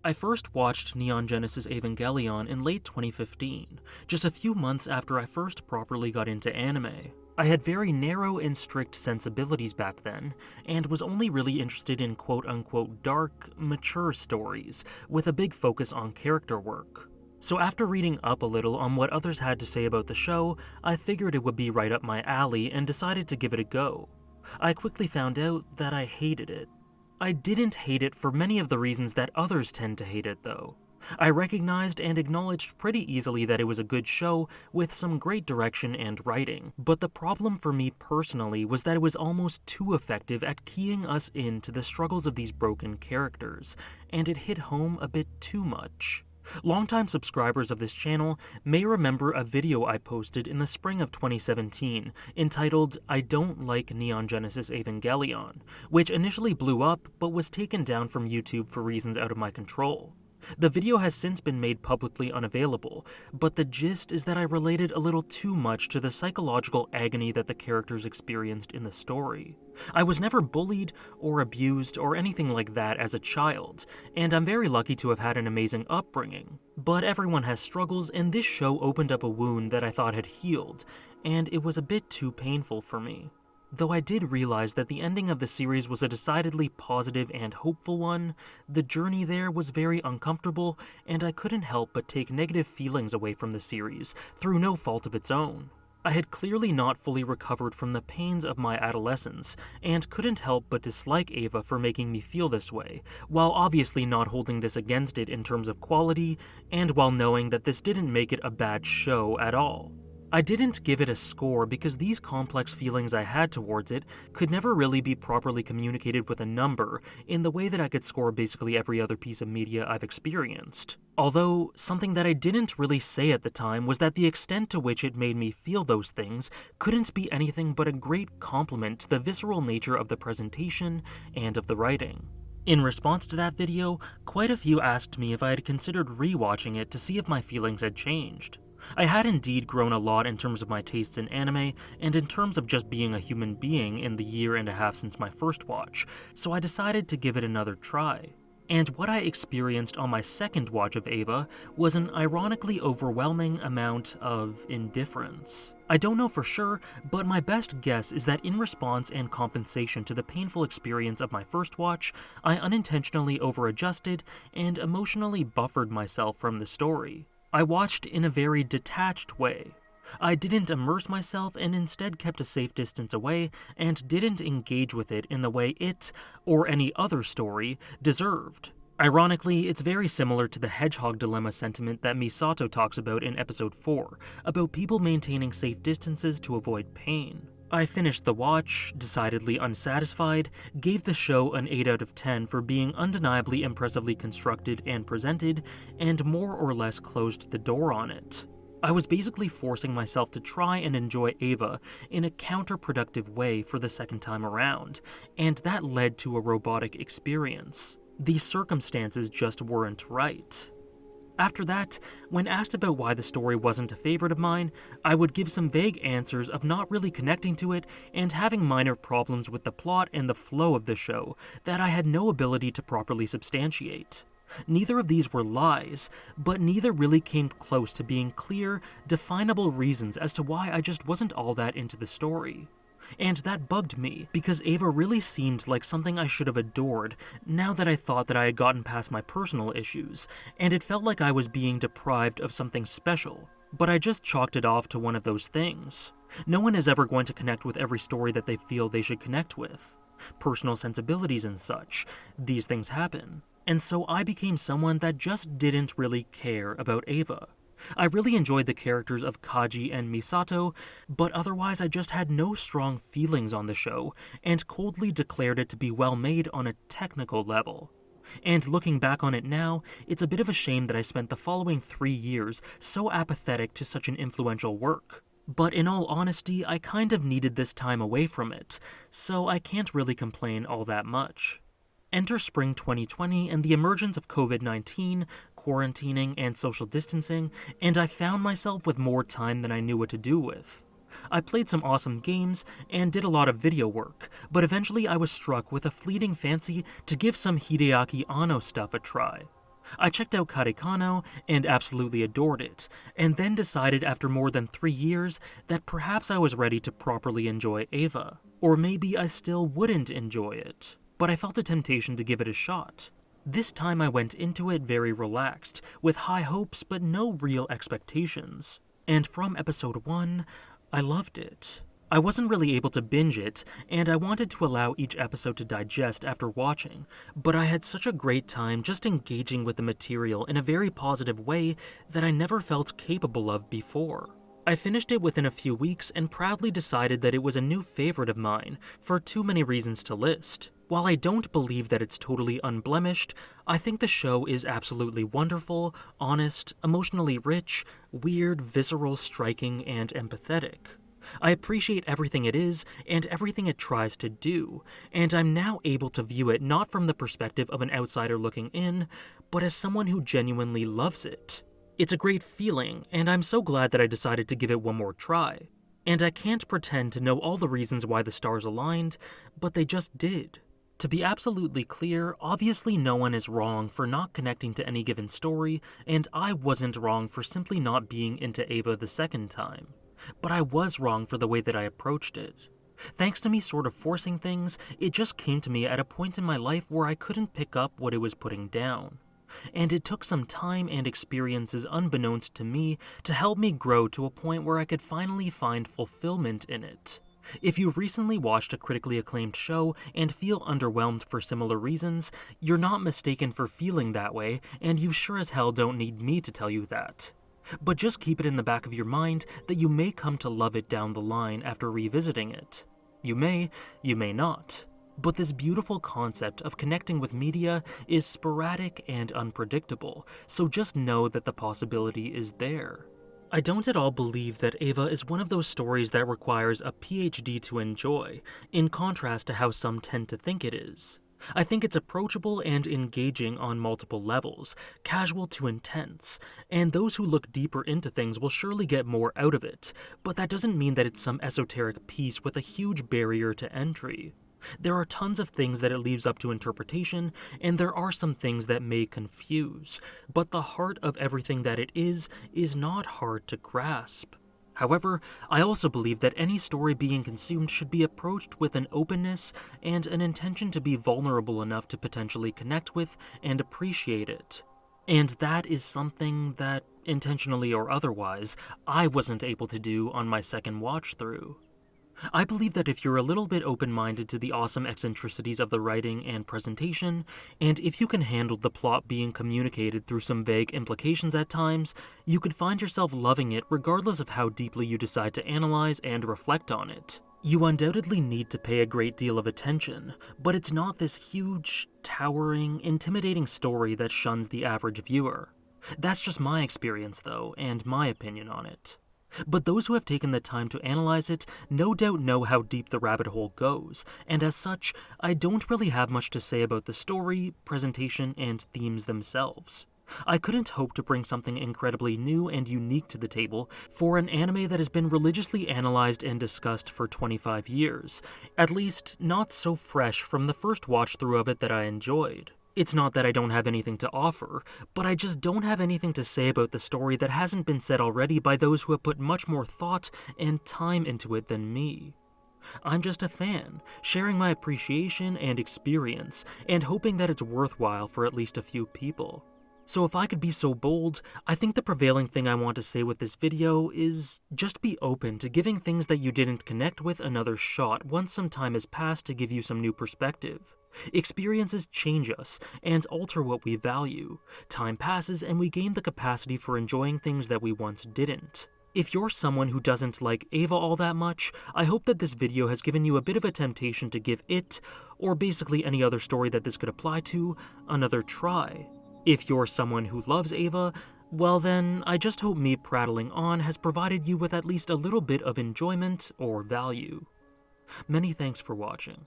I first watched Neon Genesis Evangelion in late 2015, just a few months after I first properly got into anime. I had very narrow and strict sensibilities back then, and was only really interested in quote-unquote dark, mature stories, with a big focus on character work. So after reading up a little on what others had to say about the show, I figured it would be right up my alley and decided to give it a go. I quickly found out that I hated it. I didn't hate it for many of the reasons that others tend to hate it, though. I recognized and acknowledged pretty easily that it was a good show with some great direction and writing, but the problem for me personally was that it was almost too effective at keying us into the struggles of these broken characters, and it hit home a bit too much. Longtime subscribers of this channel may remember a video I posted in the spring of 2017 entitled I Don't Like Neon Genesis Evangelion, which initially blew up but was taken down from YouTube for reasons out of my control. The video has since been made publicly unavailable, but the gist is that I related a little too much to the psychological agony that the characters experienced in the story. I was never bullied or abused or anything like that as a child, and I'm very lucky to have had an amazing upbringing. But everyone has struggles, and this show opened up a wound that I thought had healed, and it was a bit too painful for me. Though I did realize that the ending of the series was a decidedly positive and hopeful one, the journey there was very uncomfortable, and I couldn't help but take negative feelings away from the series, through no fault of its own. I had clearly not fully recovered from the pains of my adolescence, and couldn't help but dislike Eva for making me feel this way, while obviously not holding this against it in terms of quality, and while knowing that this didn't make it a bad show at all. I didn't give it a score because these complex feelings I had towards it could never really be properly communicated with a number in the way that I could score basically every other piece of media I've experienced. Although, something that I didn't really say at the time was that the extent to which it made me feel those things couldn't be anything but a great compliment to the visceral nature of the presentation and of the writing. In response to that video, quite a few asked me if I had considered rewatching it to see if my feelings had changed. I had indeed grown a lot in terms of my tastes in anime, and in terms of just being a human being in the year and a half since my first watch, so I decided to give it another try. And what I experienced on my second watch of Eva was an ironically overwhelming amount of indifference. I don't know for sure, but my best guess is that in response and compensation to the painful experience of my first watch, I unintentionally over-adjusted and emotionally buffered myself from the story. I watched in a very detached way. I didn't immerse myself and instead kept a safe distance away and didn't engage with it in the way it, or any other story, deserved. Ironically, it's very similar to the hedgehog dilemma sentiment that Misato talks about in episode 4, about people maintaining safe distances to avoid pain. I finished the watch, decidedly unsatisfied, gave the show an 8 out of 10 for being undeniably impressively constructed and presented, and more or less closed the door on it. I was basically forcing myself to try and enjoy Eva in a counterproductive way for the second time around, and that led to a robotic experience. The circumstances just weren't right. After that, when asked about why the story wasn't a favorite of mine, I would give some vague answers of not really connecting to it and having minor problems with the plot and the flow of the show that I had no ability to properly substantiate. Neither of these were lies, but neither really came close to being clear, definable reasons as to why I just wasn't all that into the story. And that bugged me, because Eva really seemed like something I should have adored now that I thought that I had gotten past my personal issues, and it felt like I was being deprived of something special. But I just chalked it off to one of those things. No one is ever going to connect with every story that they feel they should connect with. Personal sensibilities and such, these things happen. And so I became someone that just didn't really care about Eva. I really enjoyed the characters of Kaji and Misato, but otherwise I just had no strong feelings on the show, and coldly declared it to be well made on a technical level. And looking back on it now, it's a bit of a shame that I spent the following 3 years so apathetic to such an influential work. But in all honesty, I kind of needed this time away from it, so I can't really complain all that much. Enter spring 2020 and the emergence of COVID-19, quarantining, and social distancing, and I found myself with more time than I knew what to do with. I played some awesome games and did a lot of video work, but eventually I was struck with a fleeting fancy to give some Hideaki Anno stuff a try. I checked out Karekano and absolutely adored it, and then decided after more than 3 years that perhaps I was ready to properly enjoy Eva, or maybe I still wouldn't enjoy it, but I felt a temptation to give it a shot. This time I went into it very relaxed, with high hopes but no real expectations, and from episode 1, I loved it. I wasn't really able to binge it, and I wanted to allow each episode to digest after watching, but I had such a great time just engaging with the material in a very positive way that I never felt capable of before. I finished it within a few weeks and proudly decided that it was a new favorite of mine, for too many reasons to list. While I don't believe that it's totally unblemished, I think the show is absolutely wonderful, honest, emotionally rich, weird, visceral, striking, and empathetic. I appreciate everything it is and everything it tries to do, and I'm now able to view it not from the perspective of an outsider looking in, but as someone who genuinely loves it. It's a great feeling, and I'm so glad that I decided to give it one more try. And I can't pretend to know all the reasons why the stars aligned, but they just did. To be absolutely clear, obviously no one is wrong for not connecting to any given story, and I wasn't wrong for simply not being into Eva the second time. But I was wrong for the way that I approached it. Thanks to me sort of forcing things, it just came to me at a point in my life where I couldn't pick up what it was putting down. And it took some time and experiences unbeknownst to me to help me grow to a point where I could finally find fulfillment in it. If you've recently watched a critically acclaimed show and feel underwhelmed for similar reasons, you're not mistaken for feeling that way, and you sure as hell don't need me to tell you that. But just keep it in the back of your mind that you may come to love it down the line after revisiting it. You may not. But this beautiful concept of connecting with media is sporadic and unpredictable, so just know that the possibility is there. I don't at all believe that Eva is one of those stories that requires a PhD to enjoy, in contrast to how some tend to think it is. I think it's approachable and engaging on multiple levels, casual to intense, and those who look deeper into things will surely get more out of it, but that doesn't mean that it's some esoteric piece with a huge barrier to entry. There are tons of things that it leaves up to interpretation, and there are some things that may confuse, but the heart of everything that it is not hard to grasp. However, I also believe that any story being consumed should be approached with an openness and an intention to be vulnerable enough to potentially connect with and appreciate it. And that is something that, intentionally or otherwise, I wasn't able to do on my second watch through. I believe that if you're a little bit open-minded to the awesome eccentricities of the writing and presentation, and if you can handle the plot being communicated through some vague implications at times, you could find yourself loving it regardless of how deeply you decide to analyze and reflect on it. You undoubtedly need to pay a great deal of attention, but it's not this huge, towering, intimidating story that shuns the average viewer. That's just my experience, though, and my opinion on it. But those who have taken the time to analyze it no doubt know how deep the rabbit hole goes, and as such, I don't really have much to say about the story, presentation, and themes themselves. I couldn't hope to bring something incredibly new and unique to the table for an anime that has been religiously analyzed and discussed for 25 years, at least not so fresh from the first watch-through of it that I enjoyed. It's not that I don't have anything to offer, but I just don't have anything to say about the story that hasn't been said already by those who have put much more thought and time into it than me. I'm just a fan, sharing my appreciation and experience, and hoping that it's worthwhile for at least a few people. So if I could be so bold, I think the prevailing thing I want to say with this video is just be open to giving things that you didn't connect with another shot once some time has passed to give you some new perspective. Experiences change us and alter what we value. Time passes and we gain the capacity for enjoying things that we once didn't. If you're someone who doesn't like Eva all that much, I hope that this video has given you a bit of a temptation to give it, or basically any other story that this could apply to, another try. If you're someone who loves Eva, well then, I just hope me prattling on has provided you with at least a little bit of enjoyment or value. Many thanks for watching.